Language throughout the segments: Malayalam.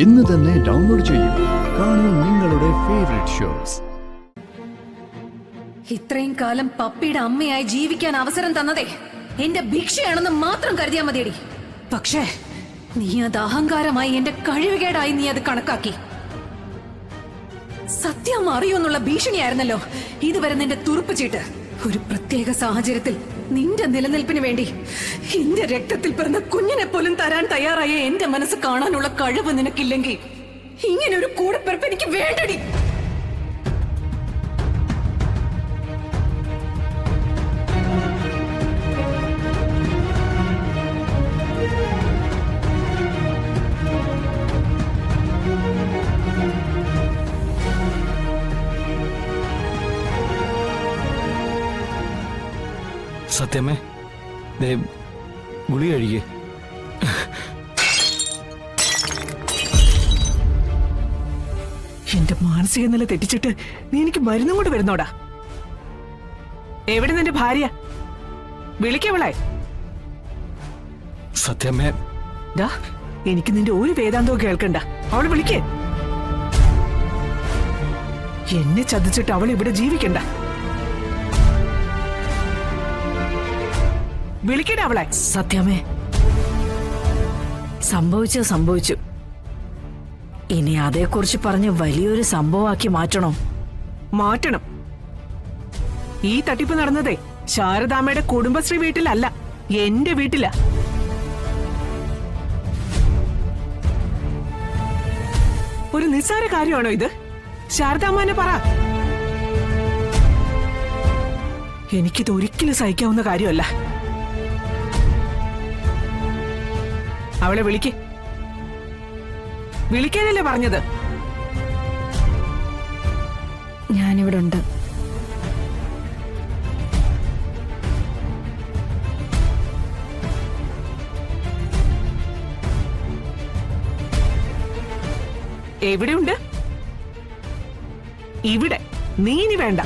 ഇന്ന് തന്നെ ഡൗൺലോഡ് ചെയ്യൂ. കാണൂ നിങ്ങളുടെ ഫേവറേറ്റ് ഷോസ്. ഇത്രയും കാലം പപ്പിയുടെ അമ്മയായി ജീവിക്കാൻ അവസരം തന്നതേ എന്റെ ഭിക്ഷയാണെന്ന് മാത്രം കരുതിയാ മതിയടി. പക്ഷേ നീ അത് അഹങ്കാരമായി എന്റെ കഴിവുകേടായി നീ അത് കണക്കാക്കി. സത്യം അറിയൂന്നുള്ള ഭീഷണിയായിരുന്നല്ലോ ഇതുവരെ നിന്റെ തുറുപ്പ് ചീട്ട്. ഒരു പ്രത്യേക സാഹചര്യത്തിൽ നിന്റെ നിലനിൽപ്പിന് വേണ്ടി എന്റെ രക്തത്തിൽ പിറന്ന കുഞ്ഞിനെ പോലും തരാൻ തയ്യാറായ എന്റെ മനസ്സ് കാണാനുള്ള കഴിവ് നിനക്കില്ലെങ്കിൽ ഇങ്ങനെ ഒരു കൂടെപ്പിറപ്പ് എനിക്ക് വേണ്ടടി. സത്യമേ, ഗുളി കഴിക്കേ. എന്റെ മാനസിക നില തെറ്റിച്ചിട്ട് നീ എനിക്ക് മരുന്നും കൊണ്ട് വരുന്നോടാ. എവിടെ നിന്റെ ഭാര്യ? വിളിക്കവളെ. സത്യമേ, എനിക്ക് നിന്റെ ഒരു വേദാന്തവും കേൾക്കണ്ട. അവള് വിളിക്കേ. എന്നെ ചതിച്ചിട്ട് അവൾ ഇവിടെ ജീവിക്കണ്ട. വിളിക്കട്ടെ അവളെ. സത്യമേ, സംഭവിച്ചു. ഇനി അതേക്കുറിച്ച് പറഞ്ഞ് വലിയൊരു സംഭവമാക്കി മാറ്റണം. ഈ തട്ടിപ്പ് നടന്നതേ ശാരദാമ്മയുടെ കുടുംബശ്രീ വീട്ടിലല്ല, എന്റെ വീട്ടിലാ. ഒരു നിസ്സാര കാര്യമാണോ ഇത്? ശാരദാമ്മനെ പറ. എനിക്കിത് ഒരിക്കലും സഹിക്കാവുന്ന കാര്യമല്ല. അവളെ വിളിക്കാനല്ലേ പറഞ്ഞത്? ഞാനിവിടെ ഉണ്ട്. എവിടെയുണ്ട്? ഇവിടെ. നീ ഇനി വേണ്ട.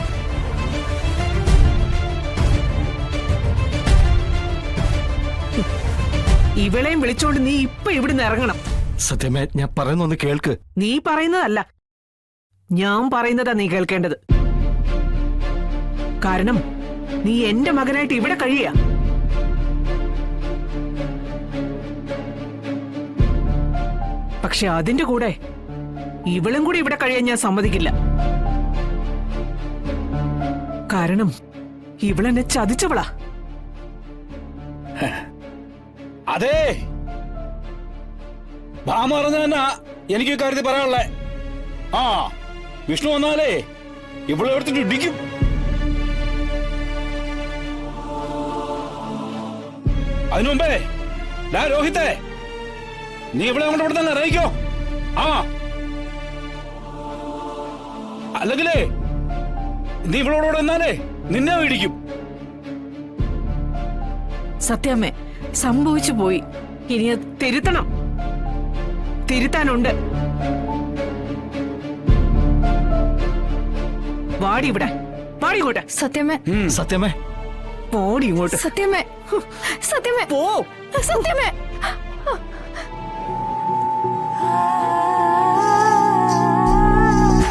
ഇവളെയും വിളിച്ചോണ്ട് നീ ഇപ്പൊ ഇവിടുന്ന് ഇറങ്ങണം. സത്യമേ, ഞാൻ പറയുന്നൊന്ന് കേൾക്ക്. നീ പറയുന്നതല്ല, ഞാൻ പറയുന്നതാ നീ കേൾക്കേണ്ടത്. കാരണം നീ എന്റെ മകനായിട്ട് ഇവിടെ കഴിയ. പക്ഷെ അതിന്റെ കൂടെ ഇവളും കൂടി ഇവിടെ കഴിയാൻ ഞാൻ സമ്മതിക്കില്ല. കാരണം ഇവളെന്നെ ചതിച്ചവളാ. അതെ, ഭാമ പറഞ്ഞ എനിക്ക് കാര്യത്തിൽ പറയാനുള്ളേ. വിഷ്ണു വന്നാലേ ഇവിടെ എടുത്തിട്ട് ഇടിക്കും. അതിനു മുമ്പേ രോഹിത്തെ, നീ ഇവിടെ നമ്മുടെ ഇവിടെ തന്നെ അറിയിക്കോ. അല്ലെങ്കിലേ നീ ഇവളോട് എന്നാലേ നിന്നെ ഇടിക്കും. സത്യമേ, സംഭവിച്ചു പോയി. ഇനി തിരുത്താനുണ്ട്. വാടി ഇവിടെ. വാടി ഇങ്ങോട്ട്. സത്യമേ, പോടി ഇങ്ങോട്ട്. സത്യമേ, പോ. സത്യമേ.